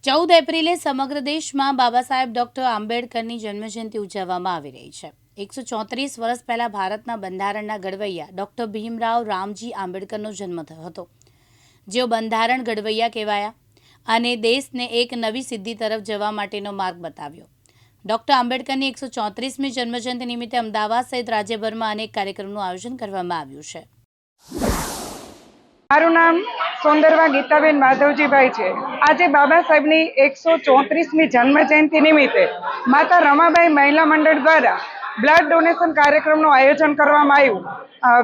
14 એપ્રિલે સમગ્ર દેશમાં બાબા સાહેબ ડૉક્ટર આંબેડકરની જન્મજયંતિ ઉજવવામાં આવી રહી છે। 134 વર્ષ પહેલાં ભારતના બંધારણના ઘડવૈયા ડૉક્ટર ભીમરાવ રામજી આંબેડકરનો જન્મ થયો હતો, જેઓ બંધારણ ઘડવૈયા કહેવાયા અને દેશને એક નવી સિદ્ધિ તરફ જવા માટેનો માર્ગ બતાવ્યો। ડૉક્ટર આંબેડકરની 134મી જન્મજયંતિ નિમિત્તે અમદાવાદ સહિત રાજ્યભરમાં અનેક કાર્યક્રમોનું આયોજન કરવામાં આવ્યું છે। મારું નામ સોંદરવા ગીતાબેન માધવજીભાઈ છે। આજે બાબા સાહેબની 134મી જન્મજયંતિ નિમિત્તે માતા રમાબાઈ મહિલા મંડળ દ્વારા બ્લડ ડોનેશન કાર્યક્રમનું આયોજન કરવામાં આવ્યું।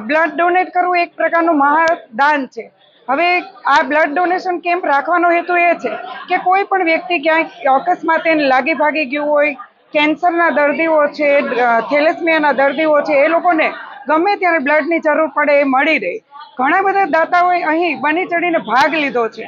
બ્લડ ડોનેટ કરવું એક પ્રકારનું મહાદાન છે। હવે આ બ્લડ ડોનેશન કેમ્પ રાખવાનો હેતુ એ છે કે કોઈ પણ વ્યક્તિ ક્યાંક અકસ્માત એને લાગી ભાગી ગયું હોય, કેન્સરના દર્દીઓ છે, થેલેસમિયાના દર્દીઓ છે, એ લોકોને ગમે ત્યારે બ્લડની જરૂર પડે એ મળી રહે। ઘણા બધા દાતાઓએ અહીં બની ચડીને ભાગ લીધો છે।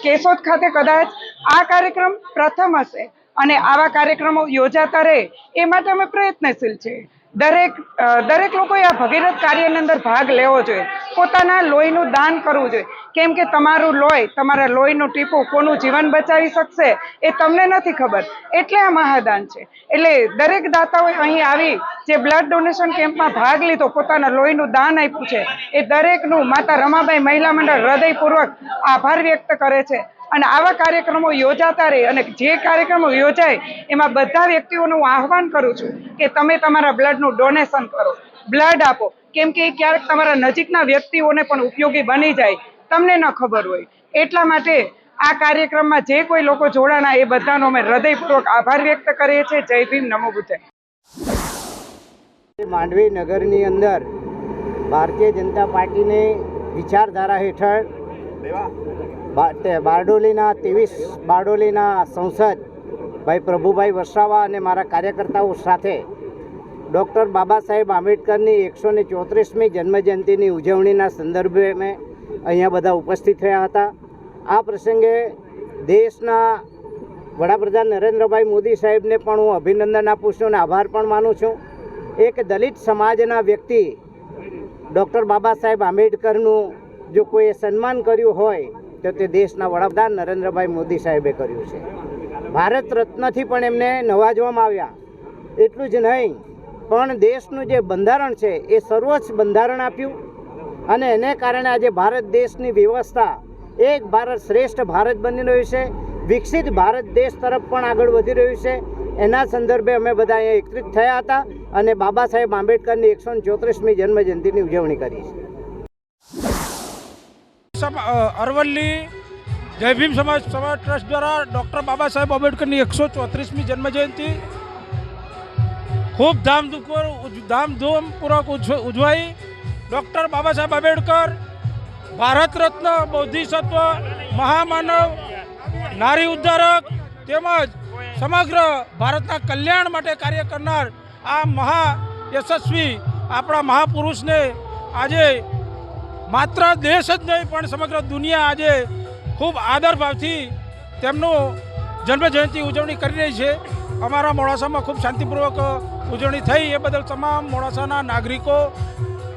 કેશોદ ખાતે કદાચ આ કાર્યક્રમ પ્રથમ હશે અને આવા કાર્યક્રમો યોજાતા રહે એ માટે અમે પ્રયત્નશીલ છે। દરેક લોકોએ આ ભગીરથ કાર્યની અંદર ભાગ લેવો જોઈએ, પોતાના લોહીનું દાન કરવું જોઈએ, કેમ કે તમારું લોહી, તમારા લોહીનું ટીપું કોનું જીવન બચાવી શકશે એ તમને નથી ખબર, એટલે આ મહાદાન છે। એટલે દરેક દાતાઓએ અહીં આવી જે બ્લડ ડોનેશન કેમ્પમાં ભાગ લીધો, પોતાના લોહીનું દાન આપ્યું છે, એ દરેકનું માતા રમાબાઈ મહિલા મંડળ હૃદયપૂર્વક આભાર વ્યક્ત કરે છે। અને આવા કાર્યક્રમો યોજાતા રહે અને જે કાર્યક્રમો યોજાય એમાં બધા વ્યક્તિઓનું હું આહવાન કરું છું કે તમે તમારા બ્લડનું ડોનેશન કરો, બ્લડ આપો, કેમ કે એ ક્યારેક તમારા નજીકના વ્યક્તિઓને પણ ઉપયોગી બની જાય, તમને ન ખબર હોય। એટલા માટે આ કાર્યક્રમમાં જે કોઈ લોકો જોડાણા એ બધાનો અમે હૃદયપૂર્વક આભાર વ્યક્ત કરીએ છીએ। જય ભીમ, નમો બુદ્ધાય। માંડવી નગરની અંદર ભારતીય જનતા પાર્ટીની વિચારધારા હેઠળ બારડોલીના સંસદ ભાઈ પ્રભુભાઈ વસાવા અને મારા કાર્યકર્તાઓ સાથે ડૉક્ટર બાબા સાહેબ આંબેડકરની 134મી જન્મજયંતિની ઉજવણીના સંદર્ભે અમે અહીંયા બધા ઉપસ્થિત થયા હતા। આ પ્રસંગે દેશના વડાપ્રધાન નરેન્દ્રભાઈ મોદી સાહેબને પણ હું અભિનંદન આપું છું અને આભાર પણ માનું છું। એક દલિત સમાજના વ્યક્તિ ડૉક્ટર બાબા સાહેબ આંબેડકરનું જો કોઈએ સન્માન કર્યું હોય તો તે દેશના વડાપ્રધાન નરેન્દ્રભાઈ મોદી સાહેબે કર્યું છે। ભારત રત્નથી પણ એમને નવાજવામાં આવ્યા। એટલું જ નહીં, પણ દેશનું જે બંધારણ છે એ સર્વોચ્ચ બંધારણ આપ્યું અને એને કારણે આજે ભારત દેશની વ્યવસ્થા એક ભારત શ્રેષ્ઠ ભારત બની રહ્યું છે, વિકસિત ભારત દેશ તરફ પણ આગળ વધી રહ્યું છે। એના સંદર્ભે અમે બધા અહીંયા એકત્રિત થયા હતા અને બાબા સાહેબ આંબેડકરની 134મી જન્મજયંતિની ઉજવણી કરી છે। અરવલ્લી જય ભીમ સમાજ સેવા ટ્રસ્ટ દ્વારા ડૉક્ટર બાબા સાહેબ આંબેડકરની 134મી જન્મજયંતિ ખૂબ ધામધૂમપૂર્વક ઉજવાઈ। ડૉક્ટર બાબા સાહેબ આંબેડકર ભારત રત્ન, બૌદ્ધિસત્વ, મહામાનવ, નારી ઉદ્ધારક તેમજ સમગ્ર ભારતના કલ્યાણ માટે કાર્ય કરનાર આ યશસ્વી આપણા મહાપુરુષને આજે માત્ર દેશ જ નહીં પણ સમગ્ર દુનિયા આજે ખૂબ આદરભાવથી તેમનું જન્મજયંતિ ઉજવણી કરી રહી છે। અમારા મોડાસામાં ખૂબ શાંતિપૂર્વક ઉજવણી થઈ, એ બદલ તમામ મોડાસાના નાગરિકો,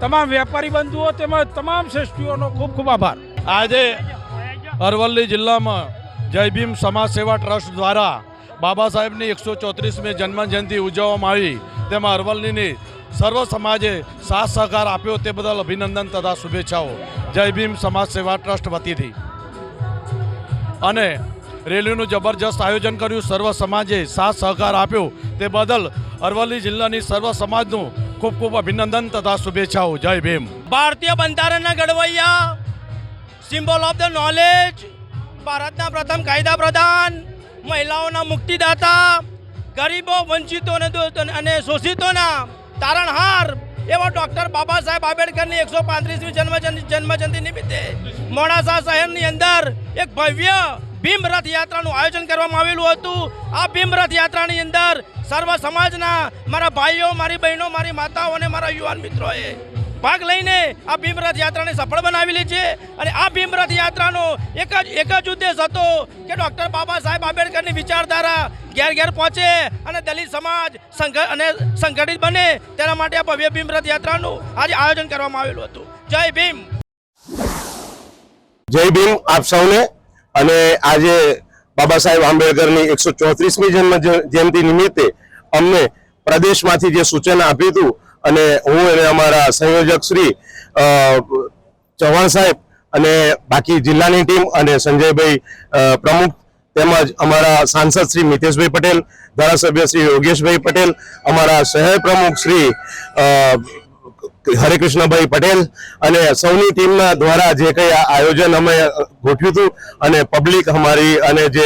તમામ વેપારી બંધુઓ તેમજ તમામ શ્રેષ્ઠીઓનો ખૂબ ખૂબ આભાર। આજે અરવલ્લી જિલ્લામાં જય ભીમ સમાજ સેવા ટ્રસ્ટ દ્વારા બાબા સાહેબની 134મી જન્મજયંતિ ઉજવવામાં આવી, તેમાં અરવલ્લીની સર્વ સમાજે સાથ સહકાર આપ્યો તે બદલ અભિનંદન તથા શુભેચ્છાઓ જય ભીમ સમાજ સેવા ટ્રસ્ટ વતીથી। અને રેલીનું જબરજસ્ત આયોજન કર્યું, સર્વ સમાજે સાથ સહકાર આપ્યો તે બદલ અરવલ્લી જિલ્લાની સર્વ સમાજનું ખૂબ ખૂબ અભિનંદન તથા શુભેચ્છાઓ જય ભીમ। ભારતીય બંધારણના ઘડવૈયા, સિમ્બોલ ઓફ ધ નોલેજ, ભારતના પ્રથમ કાયદા પ્રધાન, મહિલાઓના મુક્તિદાતા, ગરીબો, વંચિતો અને શોષિતોના તારણહાર એવા ડૉક્ટર બાબા સાહેબ આંબેડકરની 135મી જન્મજયંતિ નિમિત્તે મોડાસા શહેરની અંદર એક ભવ્ય ભીમ રથયાત્રાનું આયોજન કરવામાં આવેલું હતું। આ ભીમ રથયાત્રાની અંદર સર્વ સમાજના મારા ભાઈઓ, મારી બહેનો, મારી માતાઓ અને મારા યુવાન મિત્રોએ ભાગ લઈને આ ભીમ રથયાત્રાને સફળ બનાવેલી છે। અને આ ભીમ રથયાત્રાનો એક જ ઉદ્દેશ હતો કે ડૉક્ટર બાબા સાહેબ આંબેડકરની વિચારધારા ઘેર ઘેર પહોંચે અને દલિત સમાજ સંગઠિત બને, તેના માટે આ ભવ્ય ભીમ રથયાત્રાનું આજે આયોજન કરવામાં આવેલું હતું। જય ભીમ। જય ભીમ આપ સૌને। અને આજે બાબા સાહેબ આંબેડકરની 134મી જન્મ જયંતિ નિમિત્તે અમને પ્રદેશમાંથી જે સૂચન આપ્યું હતું અને હું અને અમારા સંયોજક શ્રી ચૌહાણ સાહેબ અને બાકી જિલ્લાની ટીમ અને સંજયભાઈ પ્રમુખ તેમજ અમારા સાંસદ શ્રી મિતેશભાઈ પટેલ, ધારાસભ્ય શ્રી યોગેશભાઈ પટેલ, અમારા શહેર પ્રમુખ શ્રી હરેકૃષ્ણભાઈ પટેલ અને સૌની ટીમના દ્વારા જે કંઈ આયોજન અમે ગોઠવ્યું હતું અને પબ્લિક અમારી અને જે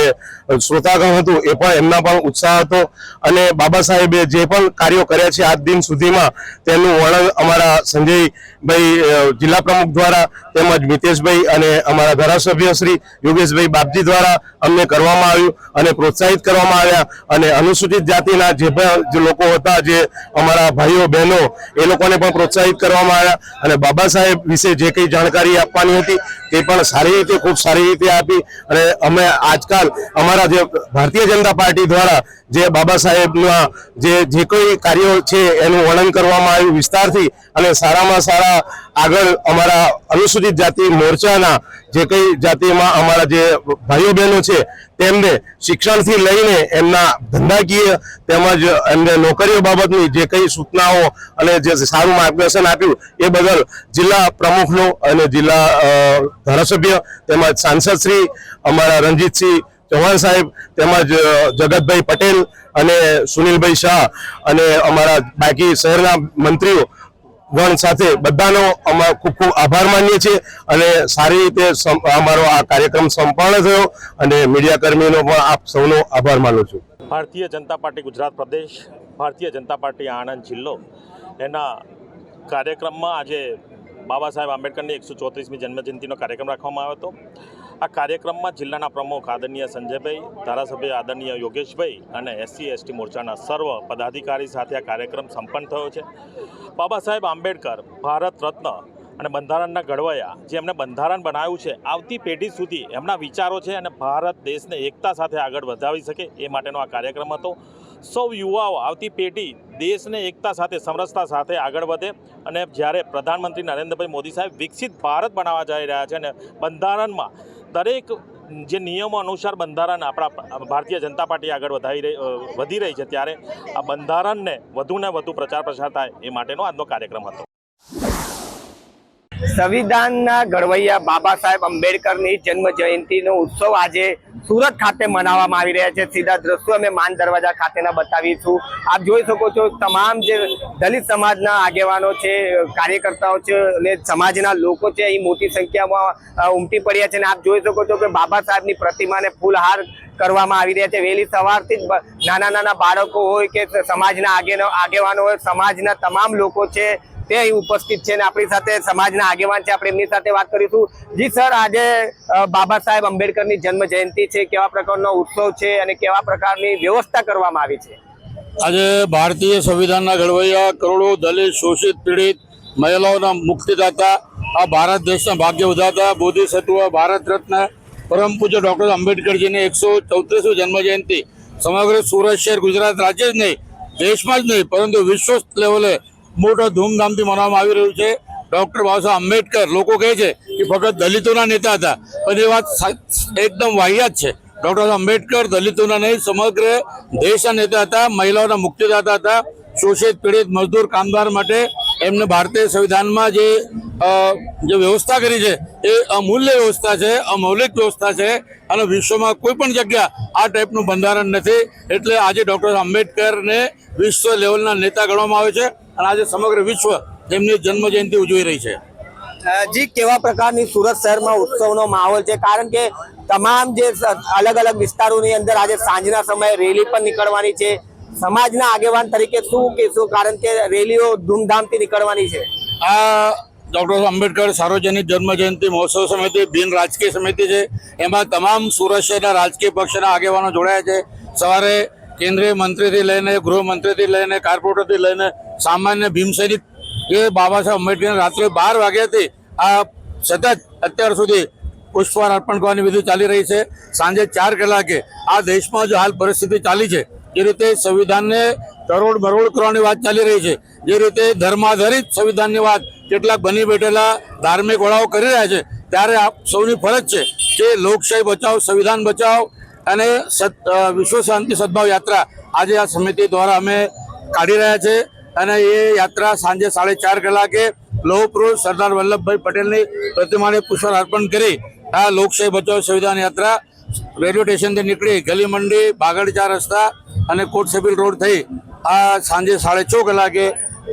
શ્રોતાગણ હતું એ પણ એમના પણ ઉત્સાહ હતો અને બાબા સાહેબે જે પણ કાર્યો કર્યા છે આજ દિન સુધીમાં તેનું વર્ણન અમારા સંજયભાઈ જિલ્લા પ્રમુખ દ્વારા તેમજ મિતેશભાઈ અને અમારા ધારાસભ્ય શ્રી યોગેશભાઈ બાપજી દ્વારા અમને કરવામાં આવ્યું અને પ્રોત્સાહિત કરવામાં આવ્યા અને અનુસૂચિત જાતિના જે પણ લોકો હતા, જે અમારા ભાઈઓ બહેનો, એ લોકોને પણ પ્રોત્સાહિત કરવામાં આવ્યા અને બાબા સાહેબ વિશે જે કંઈ જાણકારી આપવાની હતી તે પણ સારી રીતે, ખૂબ સારી રીતે આપી અને અમે આજકાલ અમારા જે ભારતીય જનતા પાર્ટી દ્વારા જે બાબા સાહેબના જે કોઈ કાર્યો છે એનું વર્ણન કરવામાં આવ્યું વિસ્તારથી અને સારામાં સારા આગળ અમારા અનુસૂચિત જાતિ મોરચાના જે કંઈ જાતિમાં અમારા જે ભાઈઓ બહેનો છે તેમને શિક્ષણથી લઈને એમના ધંધાકીય તેમજ એમને નોકરીઓ બાબતની જે કંઈ સૂચનાઓ અને જે સારું માર્ગદર્શન આપ્યું એ બદલ જિલ્લા પ્રમુખનો અને જિલ્લા ધારાસભ્ય તેમજ સાંસદ શ્રી અમારા રણજીતસિંહ ચૌહાણ સાહેબ તેમજ જગતભાઈ પટેલ અને સુનિલભાઈ શાહ અને અમારા બાકી શહેરના મંત્રીઓ ગણ સાથે બધાનો અમે ખૂબ ખૂબ આભાર માનીએ છીએ અને સારી રીતે અમારો આ કાર્યક્રમ સંપન્ન થયો અને મીડિયાકર્મીનો પણ આપ સૌનો આભાર માનું છું. ભારતીય જનતા પાર્ટી ગુજરાત પ્રદેશ, ભારતીય જનતા પાર્ટી આણંદ જિલ્લો એના કાર્યક્રમમાં આજે બાબા સાહેબ આંબેડકરની 134મી જન્મજયંતિનો કાર્યક્રમ રાખવામાં આવ્યો હતો. આ કાર્યક્રમમાં જિલ્લાના પ્રમુખ આદરણીય સંજયભાઈ, ધારાસભ્ય આદરણીય યોગેશભાઈ અને SC/ST મોરચાના સર્વ પદાધિકારી સાથે આ કાર્યક્રમ સંપન્ન થયો છે. બાબા સાહેબ આંબેડકર ભારત રત્ન અને બંધારણના ઘડવૈયા, જે એમણે બંધારણ બનાવ્યું છે, આવતી પેઢી સુધી એમના વિચારો છે અને ભારત દેશને એકતા સાથે આગળ વધાવી શકે એ માટેનો આ કાર્યક્રમ હતો. સૌ યુવાઓ, આવતી પેઢી દેશને એકતા સાથે, સમરસતા સાથે આગળ વધે અને જ્યારે પ્રધાનમંત્રી નરેન્દ્રભાઈ મોદી સાહેબ વિકસિત ભારત બનાવવા જઈ રહ્યા છે અને બંધારણમાં દરેક જે નિયમો અનુસાર બંધારણ આપણા ભારતીય જનતા પાર્ટી આગળ વધી રહી છે, ત્યારે આ બંધારણને વધુને વધુ પ્રચાર પ્રસાર થાય એ માટેનો આજનો કાર્યક્રમ હતો. સંવિધાનના ઘડવૈયા બાબા સાહેબ આંબેડકરની જન્મ જયંતિનો ઉત્સવ આજે સુરત ખાતે મનાવવામાં આવી રહ્યા છે. સીધા દ્રશ્યો અમે માન દરવાજા ખાતેના બતાવીશું. આપ જોઈ શકો છો તમામ જે દલિત સમાજના આગેવાનો છે, કાર્યકર્તાઓ છે અને સમાજના લોકો છે અહીં મોટી સંખ્યામાં ઉમટી પડ્યા છે અને આપ જોઈ શકો છો કે બાબા સાહેબની પ્રતિમાને ફૂલહાર કરવામાં આવી રહ્યા છે. વહેલી સવારથી જ નાના નાના બાળકો હોય કે સમાજના આગેવાનો હોય, સમાજના તમામ લોકો છે તે અહીં ઉપસ્થિત છે અને આપણી સાથે સમાજના આગેવાન છે, આપણે એમની સાથે વાત કરીશું. જી સર, આજે બાબા સાહેબ આંબેડકરની જન્મ જયંતિ છે, કેવા પ્રકારનો ઉત્સવ છે અને કેવા પ્રકારની વ્યવસ્થા કરવામાં આવી છે? આજે ભારતીય સંવિધાનના ઘડવૈયા, કરોડો દલિત, શોષિત, પીડિત મહિલાઓના મુક્તિદાતા, આ ભારત દેશના ભાગ્ય ઉદાતા, બોધિસત્વ, ભારત રત્ન પરમ પૂજ્ય ડૉક્ટર આંબેડકરજીની 134મી જન્મજયંતિ સમગ્ર સુરત શહેર, ગુજરાત રાજ્ય જ નહીં, દેશમાં જ નહીં પરંતુ વિશ્વ લેવલે મોટો ધૂમધામથી મનાવવામાં આવી રહ્યું છે. ડૉક્ટર બાબા સાહેબ આંબેડકર, લોકો કહે છે કે ફક્ત દલિતોના નેતા હતા, પણ એ વાત એકદમ વાહિયાત છે. ડૉક્ટર આંબેડકર દલિતોના નહીં, સમગ્ર દેશના નેતા હતા, મહિલાઓના મુક્તિદાતા હતા, શોષિત, પીડિત, મજદૂર, કામદાર માટે એમને ભારતીય સંવિધાનમાં જે વ્યવસ્થા કરી છે એ અમૂલ્ય વ્યવસ્થા છે, અમૌલિક વ્યવસ્થા છે અને વિશ્વમાં કોઈ પણ જગ્યા આ ટાઈપનું બંધારણ નથી. એટલે આજે ડૉક્ટર આંબેડકરને વિશ્વ લેવલના નેતા ગણવામાં આવે છે અને આજે સમગ્ર વિશ્વ તેમની જન્મજયંતિ ઉજવી રહી છે. જી, કેવા પ્રકારની સુરત શહેરમાં ઉત્સવનો માહોલ છે? કારણ કે તમામ જે અલગ અલગ વિસ્તારોની અંદર આજે સાંજના સમયે રેલી પણ નીકળવાની છે. સમાજના આગેવાન તરીકે શું કહેશું? કારણ કે રેલીઓ ધૂમધામથી નીકળવાની છે. આ ડૉક્ટર આંબેડકર સાર્વજનિક જન્મજયંતિ મહોત્સવ સમિતિ બિન રાજકીય સમિતિ છે. એમાં તમામ સુરત શહેરના રાજકીય પક્ષના આગેવાનો જોડાયા છે. સવારે કેન્દ્રીય મંત્રીથી લઈને, ગૃહમંત્રીથી લઈને, કોર્પોરેટરથી લઈને સામાન્ય ભીમસૈનિક જે બાબા સાહેબ આંબેડકર રાત્રે 12 વાગ્યાથી આ સતત અત્યાર સુધી પુષ્પહાર અર્પણ કરવાની વિધિ ચાલી રહી છે. સાંજે 4 કલાકે આ દેશમાં જો હાલ પરિસ્થિતિ ચાલી છે, જે રીતે સંવિધાનને તરોડ બરોડ કરવાની વાત ચાલી રહી છે, જે રીતે ધર્માધારિત સંવિધાનની વાત કેટલાક બની બેઠેલા ધાર્મિક વડાઓ કરી રહ્યા છે, ત્યારે આપ સૌની ફરજ છે કે લોકશાહી બચાવો, સંવિધાન બચાવો, અને વિશ્વ શાંતિ સદભાવ યાત્રા આજે આ સમિતિ દ્વારા અમે કાઢી રહ્યા છે અને એ યાત્રા સાંજે 4:30 કલાકે લોહ પુરુષ સરદાર વલ્લભભાઈ પટેલની પ્રતિમાને પુષ્પ અર્પણ કરી આ લોકશાહી બચાવ સંવિધાન યાત્રા રેલવે સ્ટેશનથી નીકળી ગલી મંડી બાગડચા રસ્તા અને કોટ સિવિલ રોડ થઈ આ સાંજે 6:30 કલાકે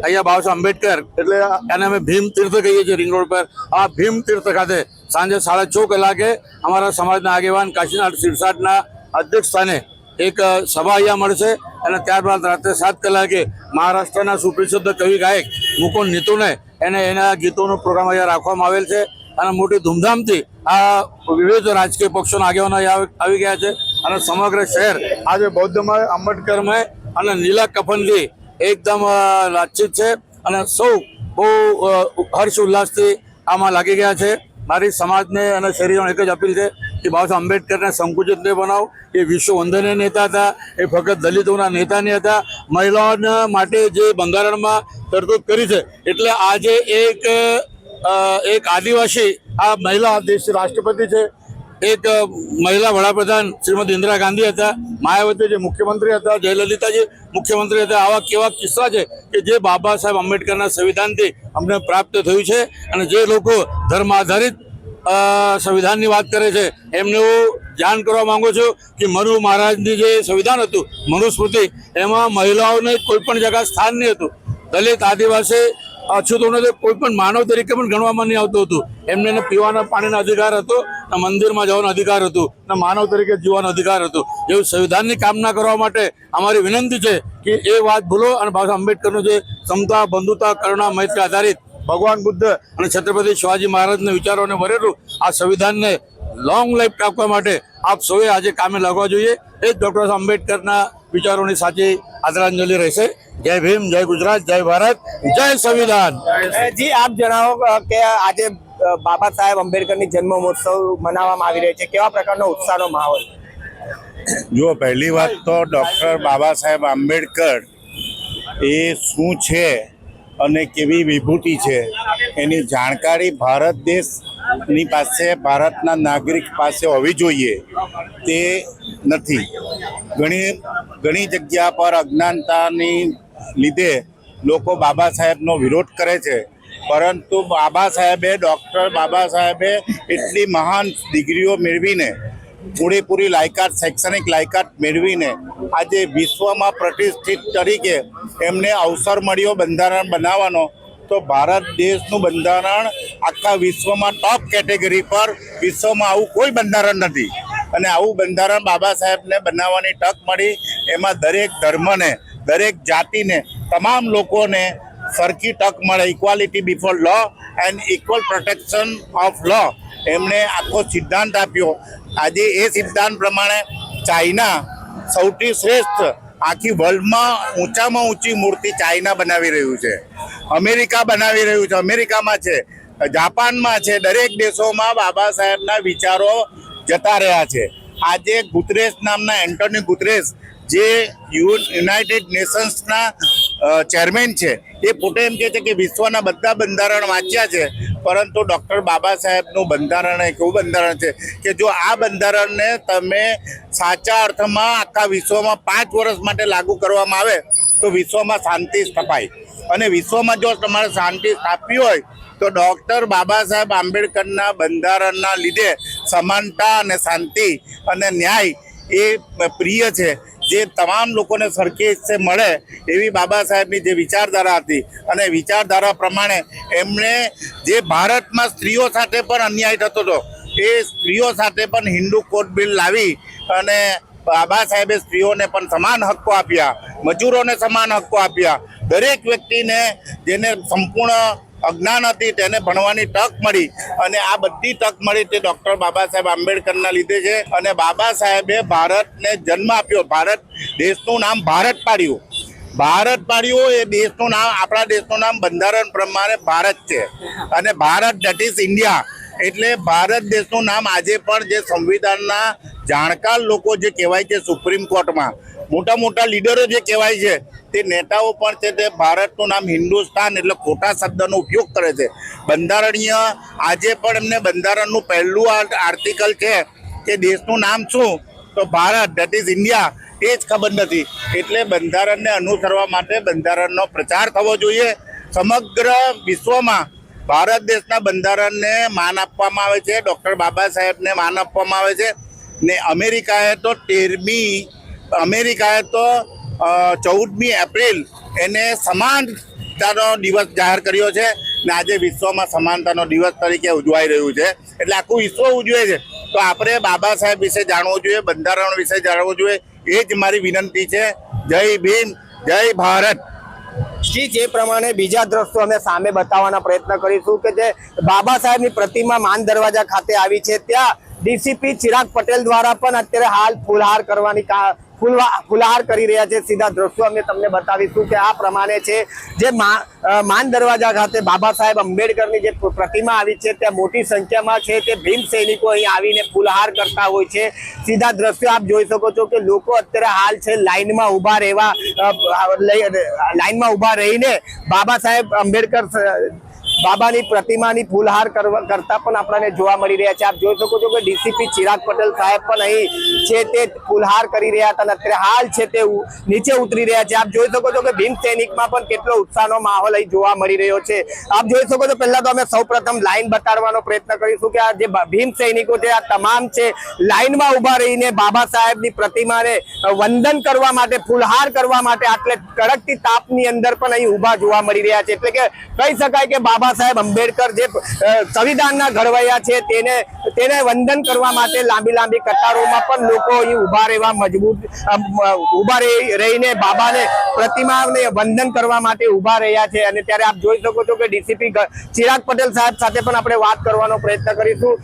અહીંયા બાબા સાહેબ આંબેડકર એટલે એને અમે ભીમ તીર્થ કહીએ છીએ રિંગ રોડ પર આ ભીમ તીર્થ ખાતે સાંજે 6:30 કલાકે અમારા સમાજના આગેવાન કાશીનાથ શિરસાટના અધ્યક્ષ સ્થાને એક સભા અહીંયા મળશે અને ત્યારબાદ રાત્રે 7 કલાકે મહારાષ્ટ્રના સુપ્રસિદ્ધ કવિ ગાયક મુકુંદ નીતુને એના ગીતોનો પ્રોગ્રામ અહીંયા રાખવામાં આવેલ છે અને મોટી ધૂમધામથી આ વિવિધ રાજકીય પક્ષોના આગેવાનો આવી ગયા છે અને સમગ્ર શહેર આજે બૌદ્ધમય આંબેડકરમય અને નીલા કફનથી એકદમ લાક્ષિત છે અને સૌ બહુ હર્ષ ઉલ્લાસથી આમાં લાગી ગયા છે. મારી સમાજને અને શહેરીજનો એક જ અપીલ છે કે બાબા સાહેબ આંબેડકરને સંકુચિત નહીં બનાવો. એ વિશ્વ વંદનીય નેતા હતા, એ ફક્ત દલિતોના નેતા નહીં હતા. મહિલાઓના માટે જે બંધારણમાં તરતૂત કરી છે એટલે આજે એક આદિવાસી આ મહિલા દેશની રાષ્ટ્રપતિ છે, એક મહિલા વડાપ્રધાન શ્રીમતી ઇન્દિરા ગાંધી હતા, માયાવતી જે મુખ્યમંત્રી હતા, જયલલિતાજી મુખ્યમંત્રી હતા. આવા કેવા કિસ્સા છે કે જે બાબા સાહેબ આંબેડકરના સંવિધાનથી અમને પ્રાપ્ત થયું છે. અને જે લોકો ધર્મ આધારિત સંવિધાનની વાત કરે છે એમને હું જાણ કરવા માંગુ છું કે મનુ મહારાજની જે સંવિધાન હતું મનુસ્મૃતિ એમાં મહિલાઓને કોઈ પણ જગ્યા સ્થાન નહીં હતું. દલિત આદિવાસી અછૂતોને કોઈ પણ માનવ તરીકે પણ ગણવામાં નહીં આવતું હતું. એમને પીવાના પાણીનો અધિકાર હતો, મંદિરમાં જવાનો અધિકાર હતો, ને માનવ તરીકે જીવવાનો અધિકાર હતો. એવું સંવિધાનની કામના કરવા માટે અમારી વિનંતી છે કે એ વાત ભૂલો અને બાબા સાહેબ આંબેડકરનું જે સમતા, બંધુતા, કરુણા, મૈત્રી આધારિત ભગવાન બુદ્ધ અને છત્રપતિ શિવાજી મહારાજના વિચારોને ભરેલું આ સંવિધાનને લોંગ લાઈફ આપવા માટે આપ સૌએ આજે કામે લાગવા જોઈએ. એ જ ડૉક્ટર આંબેડકરના વિચારોની સાચી આદરાંજલિ રહેશે. જય ભીમ, જય ગુજરાત, જય ભારત, જય સંવિધાન. જી આપ જણાવો કે આજે બાબા સાહેબ આંબેડકરની જન્મ મહોત્સવ મનાવવામાં આવી રહ્યો છે, કેવા પ્રકારનો ઉત્સાહનો માહોલ? જો પહેલી વાત તો ડૉક્ટર બાબા સાહેબ આંબેડકર એ શું છે અને કેવી વિભૂતિ છે એની જાણકારી ભારત દેશની પાસે, ભારતના નાગરિક પાસે હોવી જોઈએ તે નથી. ઘણી જગ્યા પર અજ્ઞાનતાની લીધે લોકો બાબા સાહેબનો વિરોધ કરે છે, પરંતુ ડૉક્ટર બાબા સાહેબે એટલી મહાન ડિગ્રીઓ મેળવીને, પૂરેપૂરી લાયકાત, શૈક્ષણિક લાયકાત મેળવીને આજે વિશ્વમાં પ્રતિષ્ઠિત તરીકે એમને અવસર મળ્યો બંધારણ બનાવવાનો. તો ભારત દેશનું બંધારણ આખા વિશ્વમાં ટોપ કેટેગરી પર, વિશ્વમાં આવું કોઈ બંધારણ નથી. અને આવું બંધારણ બાબા સાહેબને બનાવવાની તક મળી. એમાં દરેક ધર્મને, દરેક જાતિને, તમામ લોકોને સરખી તક મળે. Equality before law and equal protection of law એમણે આખો સિદ્ધાંત આપ્યો. આજે એ સિદ્ધાંત પ્રમાણે ચાઇના સૌથી શ્રેષ્ઠ, આખી વર્લ્ડમાં ઊંચામાં ઊંચી મૂર્તિ ચાઇના બનાવી રહ્યું છે, અમેરિકા બનાવી રહ્યું છે, અમેરિકામાં છે, જાપાનમાં છે. દરેક દેશોમાં બાબા સાહેબના વિચારો જતા રહ્યા છે. આજે ગુતરેસ નામના એન્ટોની ગુતરેસ જે યુનાઇટેડ નેશન્સના ચેરમેન છે, એ પોતે એમ કહે છે કે વિશ્વના બધા બંધારણ વાંચ્યા છે, પરંતુ ડૉક્ટર બાબા સાહેબનું બંધારણ એક એવું બંધારણ છે કે જો આ બંધારણને તમે સાચા અર્થમાં આખા વિશ્વમાં 5 વર્ષ માટે લાગુ કરવામાં આવે તો વિશ્વમાં શાંતિ સ્થપાય. અને વિશ્વમાં જો તમારે શાંતિ સ્થાપવી હોય તો ડૉક્ટર બાબા સાહેબ આંબેડકરના બંધારણના લીધે સમાનતા અને શાંતિ અને ન્યાય એ પ્રિય છે, જે તમામ લોકોને સરખી રીતે મળે એવી બાબા સાહેબની જે વિચારધારા હતી. અને વિચારધારા પ્રમાણે એમણે જે ભારતમાં સ્ત્રીઓ સાથે પણ અન્યાય થતો હતો એ સ્ત્રીઓ સાથે પણ હિન્દુ કોડ બિલ લાવી અને બાબા સાહેબે સ્ત્રીઓને પણ સમાન હક્કો આપ્યા, મજૂરોને સમાન હક્કો આપ્યા. દરેક વ્યક્તિને જેને સંપૂર્ણ અજ્ઞાન હતી તેને ભણવાની તક મળી. અને આ બધી તક મળી તે ડૉક્ટર બાબા સાહેબ આંબેડકરના લીધે છે. અને બાબા સાહેબે ભારતને જન્મ આપ્યો, ભારત દેશનું નામ ભારત પાડ્યું. એ દેશનું નામ, આપણા દેશનું નામ બંધારણ પ્રમાણે ભારત છે. અને ભારત ધેટ ઇઝ ઇન્ડિયા. એટલે ભારત દેશનું નામ આજે પણ જે સંવિધાનના જાણકાર લોકો જે કહેવાય છે સુપ્રીમ કોર્ટમાં, મોટા મોટા લીડરો જે કહેવાય છે તે નેતાઓ પણ છે તે ભારતનું નામ હિન્દુસ્તાન એટલે ખોટા શબ્દનો ઉપયોગ કરે છે. બંધારણીય આજે પણ એમને બંધારણનું પહેલું આર્ટિકલ છે કે દેશનું નામ શું તો ભારત દેટ ઇઝ ઇન્ડિયા એ જ ખબર નથી. એટલે બંધારણને અનુસરવા માટે બંધારણનો પ્રચાર થવો જોઈએ. સમગ્ર વિશ્વમાં ભારત દેશના બંધારણને માન આપવામાં આવે છે, ડૉક્ટર બાબા સાહેબને માન આપવામાં આવે છે. ને અમેરિકાએ તો 14મી એપ્રિલ એને સમાનતાનો દિવસ જાહેર કર્યો છે ને આજે વિશ્વમાં સમાનતાનો દિવસ તરીકે ઉજવાઈ રહ્યું છે. એટલે આખું વિશ્વ ઉજવે છે. તો આપણે બાબા સાહેબ વિશે જાણવું જોઈએ, બંધારણ વિશે જાણવું જોઈએ. એ જ મારી વિનંતી છે. જય ભીમ, જય ભારત. જે પ્રમાણે બીજા દ્રશ્યો અમે સામે બતાવવાના પ્રયત્ન કરીશું કે જે બાબા સાહેબની પ્રતિમા માન દરવાજા ખાતે આવી છે, ત્યાં ડીસીપી ચિરાગ પટેલ દ્વારા પણ અત્યારે હાલ ફૂલહાર કરી રહ્યા છે. સીધા દ્રશ્યો અમે તમને બતાવીશું કે આ પ્રમાણે છે જે માન દરવાજા ખાતે બાબા સાહેબ આંબેડકરની જે પ્રતિમા આવી છે ત્યાં મોટી સંખ્યામાં છે તે ભીમ સૈનિકો અહીં આવીને ફૂલહાર કરતા હોય છે. સીધા દ્રશ્યો આપ જોઈ શકો છો કે લોકો અત્યારે હાલ છે લાઈનમાં ઊભા રહીને બાબા સાહેબ આંબેડકર બાબાની પ્રતિમાની ફૂલહાર કરતા પણ આપણને જોવા મળી રહ્યા છે. આપ જોઈ શકો છો કે ડીસીપી ચિરાગ પટેલ સાહેબ પણ અહીં છે તે ફૂલહાર કરી રહ્યા હતા અને અત્યારે હાલ છે તે નીચે ઉતરી રહ્યા છે. આપ જોઈ શકો છો કે ભીમ સૈનિકમાં પણ કેટલો ઉત્સાહનો માહોલ અહીં જોવા મળી રહ્યો છે. આપ જોઈ શકો છો, પહેલા તો અમે સૌપ્રથમ લાઈન બતાડવાનો પ્રયત્ન કરીશું કે આ જે ભીમ સૈનિકો છે આ તમામ છે લાઈનમાં ઉભા રહીને બાબા સાહેબની પ્રતિમાને વંદન કરવા માટે, ફૂલહાર કરવા માટે આટલે કડકતી તાપની અંદર પણ અહીં ઉભા જોવા મળી રહ્યા છે. એટલે કે કહી શકાય કે બાબા સાહેબ આંબેડકર જે સંવિધાનના ઘડવૈયા છે તેને વંદન કરવા માટે લાંબી કતારોમાં પણ લોકો અહીં ઉભા રહીને બાબાને પ્રતિમાને વંદન કરવા માટે ઉભા રહ્યા છે. અને ત્યારે આપ જોઈ શકો છો કે ડીસીપી ચિરાગ પટેલ સાહેબ સાથે પણ આપણે વાત કરવાનો પ્રયત્ન કરીશું.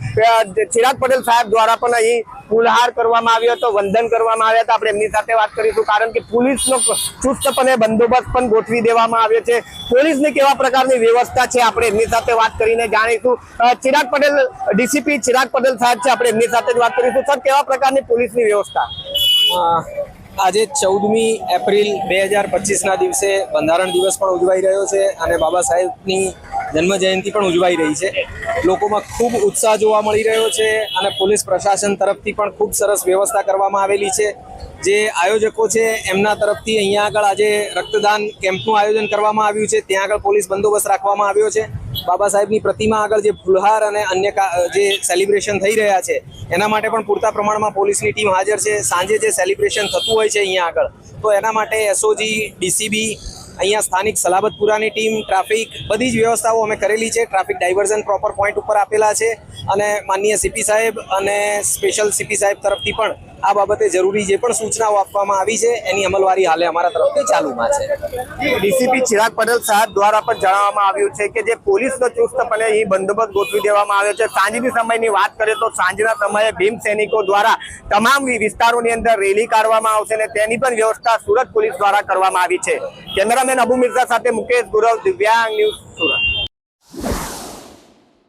ચિરાગ પટેલ સાહેબ દ્વારા પણ અહીં ફૂલહાર કરવામાં આવ્યો હતો, વંદન કરવામાં આવ્યા હતા. આપણે એમની સાથે વાત કરીશું, કારણ કે પોલીસનો ચુસ્તપણે બંદોબસ્ત પણ ગોઠવી દેવામાં આવ્યો છે. પોલીસની કેવા પ્રકારની વ્યવસ્થા છે આપણે એમની સાથે વાત કરીને જાણીશું. ચિરાગ પટેલ, ડીસીપી ચિરાગ પટેલ સાહેબ છે, આપણે એમની સાથે જ વાત કરીશું. સર, કેવા પ્રકારની પોલીસની વ્યવસ્થા? આજે 14મી એપ્રિલ 2025ના દિવસે બંધારણ દિવસ પણ ઉજવાઈ રહ્યો છે અને બાબા સાહેબની જન્મ જયંતિ પણ ઉજવાઈ રહી છે. લોકોમાં ખૂબ ઉત્સાહ જોવા મળી રહ્યો છે અને પોલીસ પ્રશાસન તરફથી પણ ખૂબ સરસ વ્યવસ્થા કરવામાં આવેલી છે. જે આયોજકો છે એમના તરફથી અહીંયા આગળ આજે રક્તદાન કેમ્પનું આયોજન કરવામાં આવ્યું છે. ત્યાં આગળ પોલીસ બંદોબસ્ત રાખવામાં આવ્યો છે. બાબા સાહેબની પ્રતિમા આગળ જે ફૂલહાર અને અન્ય જે સેલિબ્રેશન થઈ રહ્યા છે એના માટે પણ પૂરતા પ્રમાણમાં પોલીસની ટીમ હાજર છે. સાંજે જે સેલિબ્રેશન થતું હોય છે અહીંયા આગળ, તો એના માટે એસઓજી, ડીસીબી, અહીંયા સ્થાનિક સલાબતપુરાની ટીમ, ટ્રાફિક, બધી જ વ્યવસ્થાઓ અમે કરેલી છે. ટ્રાફિક ડાયવર્ઝન પ્રોપર પોઈન્ટ ઉપર આપેલા છે અને માનનીય સીપી સાહેબ અને સ્પેશિયલ સીપી સાહેબ તરફથી પણ આ બાબતે જરૂરી જે પણ સૂચનાઓ આપવામાં આવી છે એની અમલવારી હાલે અમારા તરફથી ચાલુમાં છે. ડીસીપી ચિરાગ પટેલ સાહેબ દ્વારા પણ જણાવવામાં આવ્યું છે કે જે પોલીસનો ચુસ્તપણે અહીં બંદોબસ્ત ગોઠવી દેવામાં આવ્યો છે. સાંજની સમયની વાત કરીએ તો સાંજના સમયે ભીમ સૈનિકો દ્વારા તમામ વિસ્તારોની અંદર રેલી કાઢવામાં આવશે અને તેની પણ વ્યવસ્થા સુરત પોલીસ દ્વારા કરવામાં આવી છે. કેમેરામેન અબુ મિર્ઝા સાથે મુકેશ ગુરવ, દિવ્યાંગ ન્યૂઝ, સુરત.